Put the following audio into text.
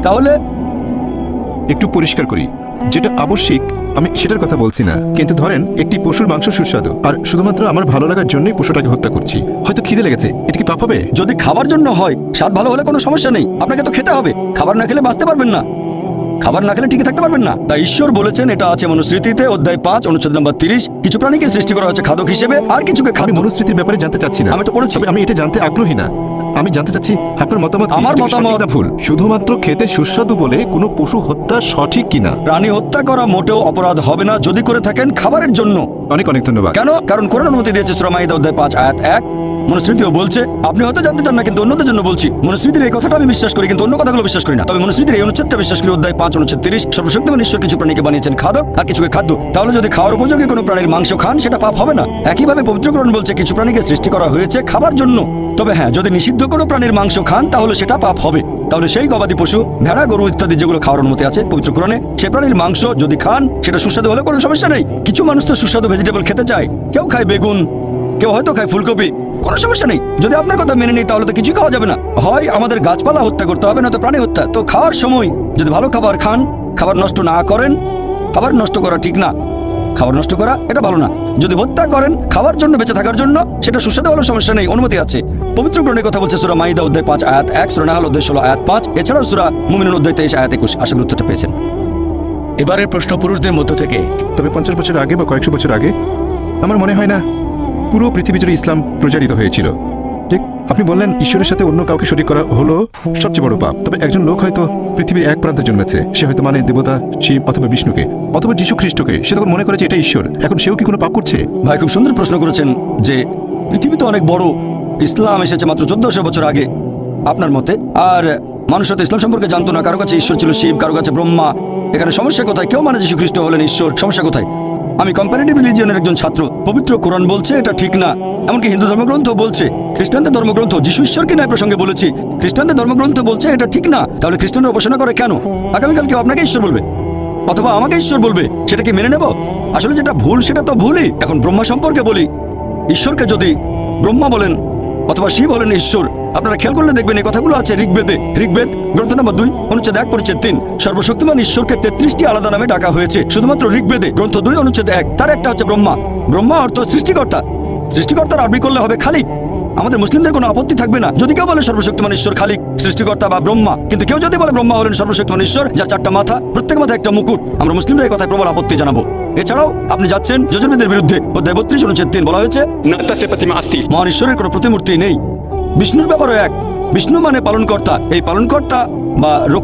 তাহলে একটু পরিষ্কার করি, যেটা আবশ্যিক আমি সেটার কথা বলছি না, কিন্তু ধরেন একটি পশুর মাংস সুস্বাদু আর শুধুমাত্র আমার ভালো লাগার জন্যই পশুটাকে হত্যা করছি, হয়তো খিদে লেগেছে, এটা কি পাপ হবে? যদি খাবার জন্য হয়, স্বাদ ভালো হলে কোনো সমস্যা নেই, আপনাকে তো খেতে হবে। খাবার না খেলে বাঁচতে পারবেন না, খাবার না খেলে টিকে থাকতে পারবেন না। তাই ঈশ্বর বলেছেন, এটা আছে মনুস্মৃতিতে অধ্যায় 5 অনুচ্ছেদ নম্বর 30, কিছু প্রাণীকে সৃষ্টি করা হচ্ছে খাদ্য হিসেবে আর কিছুকে আমি খাদ্য। মনুস্মৃতির ব্যাপারে জানতে চাচ্ছি না, আমি তো পড়েছি। তবে আমি এটা জানতে আগ্রহী না। আমি জানতে চাচ্ছি আপনার মতামত কি? আমার এটা কি মতামত- সঠিক না ভুল? শুধুমাত্র খেতে সুস্বাদু বলে কোনো পশু হত্যা সঠিক কিনা? প্রাণী হত্যা করা মোটেও অপরাধ হবে না যদি করে থাকেন খাবারের জন্য। অনেক অনেক ধন্যবাদ। কেন? কারণ কোরআন অনুমতি দিয়েছে সূরা মাইদা অধ্যায় 5 আয়াত 1। মনুস্মৃতিও বলছে, আপনি হয়তো জানতে চান না, কিন্তু অন্যদের জন্য বলছি। মনুস্মৃতির এই কথাটা আমি বিশ্বাস করি, কিন্তু অন্য কথাগুলো বিশ্বাস করি না। তবে মনুস্মৃতির এই অনুচ্ছেদটা বিশ্বাস করি, অধ্যায় 5 অনুচ্ছেদ 30, সর্বশক্তিমান ঈশ্বর কিছু প্রাণীকে বানিয়েছেন খাদক আর কিছুকে খাদ্য। তাহলে যদি খাওয়ার উপযোগী কোনো প্রাণীর মাংস খান, সেটা পাপ হবে না। একইভাবে পবিত্র কোরআন বলছে কিছু প্রাণীকে সৃষ্টি করা হয়েছে খাবার জন্য। তবে হ্যাঁ, যদি নিষিদ্ধ কোনো প্রাণীর মাংস খান, তাহলে সেটা পাপ হবে। তাহলে সেই গবাদি পশু, ভেড়া, গরু ইত্যাদি যেগুলো খাওয়ার অনুমতি আছে পবিত্র কোরআনে, সে প্রাণীর মাংস যদি খান, সেটা সুস্বাদু হলে কোনো সমস্যা নেই। কিছু মানুষ তো সুস্বাদু ভেজিটেবল খেতে চায়, কেউ খায় বেগুন, কেউ হয়তো খায় ফুলকপি, কোনো সমস্যা নেই। যদি আপনার কথা মেনে নেই, তাহলে তো কিছুই খাওয়া যাবে না। হয় আমাদের গাছপালা হত্যা করতে হবে, না তো প্রাণী হত্যা। তো খাওয়ার সময় যদি ভালো খাবার খান, খাবার নষ্ট না করেন, খাবার নষ্ট করা ঠিক না, খাবার নষ্ট করা এটা ভালো না। যদি হত্যা করেন খাওয়ার জন্য, বেঁচে থাকার জন্য, সেটা সুস্বাদু হলে সমস্যা নেই, অনুমতি আছে। পবিত্র গ্রন্থের কথা বলছে সূরা মাইদা অধ্যায় 5 আয়াত 1, সূরা নাহল অধ্যায় 16 আয়াত 5, এছাড়াও সূরা মুমিনুন অধ্যায় 23 আয়াত 21। আশা করি উত্তরটা পেয়েছেন। এবারের প্রশ্ন পুরুষদের মধ্য থেকে। তবে 50 বছর আগে বা কয়েকশো বছর আগে আমার মনে হয় না পুরো পৃথিবী জুড়ে ইসলাম প্রচারিত হয়েছিল। ঠিক, আপনি বললেন ঈশ্বরের সাথে অন্য কাউকে শরীক করা হলো সবচেয়ে বড় পাপ। তবে একজন লোক হয়তো পৃথিবীর এক প্রান্তে জন্মেছে, সে হয়তো মানে দেবতা শিব অথবা বিষ্ণুকে অথবা যীশু খ্রিস্টকে, সে তখন মনে করে যে এটা ঈশ্বর। এখন সেও কি কোনো পাপ করছে? ভাই, খুব সুন্দর প্রশ্ন করেছেন যে পৃথিবী তো অনেক বড়, ইসলাম এসেছে মাত্র 1400 বছর আগে আপনার মতে, আর মানুষ হয়তো ইসলাম সম্পর্কে জানতো না। কারো কাছে ঈশ্বর ছিল শিব, কারো কাছে ব্রহ্মা। এখানে সমস্যা কোথায়? কেউ মানে যীশু খ্রিস্ট হলেন ঈশ্বর, সমস্যা কোথায়? আমি কম্পারেটিভ রিলিজিয়নের একজন ছাত্র। পবিত্র কোরআন বলছে এটা ঠিক না, এমনকি হিন্দু ধর্মগ্রন্থ বলছে, খ্রিস্টানদের ধর্মগ্রন্থ, যীশু ঈশ্বরকে নয় প্রসঙ্গে বলেছি, খ্রিস্টানদের ধর্মগ্রন্থ বলছে এটা ঠিক না। তাহলে খ্রিস্টানরা উপাসনা করে কেন? আগামীকাল কেউ আপনাকে ঈশ্বর বলবে অথবা আমাকে ঈশ্বর বলবে, সেটা কি মেনে নেব? আসলে যেটা ভুল সেটা তো ভুলই। এখন ব্রহ্মা সম্পর্কে বলি, ঈশ্বরকে যদি ব্রহ্মা বলেন অথবা শিব হলেন ঈশ্বর, আপনারা খেয়াল করলে দেখবেন এই কথাগুলো আছে ঋগ্বেদে। ঋগ্বেদ গ্রন্থ নম্বর 2 অনুচ্ছেদ 1 পরিচ্ছেদ 3। সর্বশক্তিমান ঈশ্বরকে 33টি আলাদা নামে ডাকা হয়েছে শুধুমাত্র ঋগ্বেদে গ্রন্থ 2 অনুচ্ছেদ 1। তার একটা হচ্ছে ব্রহ্মা। ব্রহ্মা অর্থ সৃষ্টিকর্তা। সৃষ্টিকর্তার আরবি করলে হবে খালিক। আমাদের মুসলিমদের কোনো আপত্তি থাকবে না যদি কেউ বলে সর্বশক্তিমান ঈশ্বর খালিক, সৃষ্টিকর্তা বা ব্রহ্মা। কিন্তু কেউ যদি বলে ব্রহ্মা হলেন সর্বশক্তিমান ঈশ্বর, যার 4টা মাথা, প্রত্যেক মাথায় একটা মুকুট, আমরা মুসলিমরা এই কথায় প্রবল আপত্তি জানাবো। এছাড়াও আপনি যাচ্ছেন যজুর্বেদের বিরুদ্ধে। অধ্যায় 32 অনুচ্ছেদ 3 বলা হয়েছে মহান ঈশ্বরের কোনো প্রতিমূর্তি নেই। বিষ্ণুর ব্যাপারও এক। বিষ্ণু মানে পালনকর্তা। এই পালনকর্তা বা রক্ষা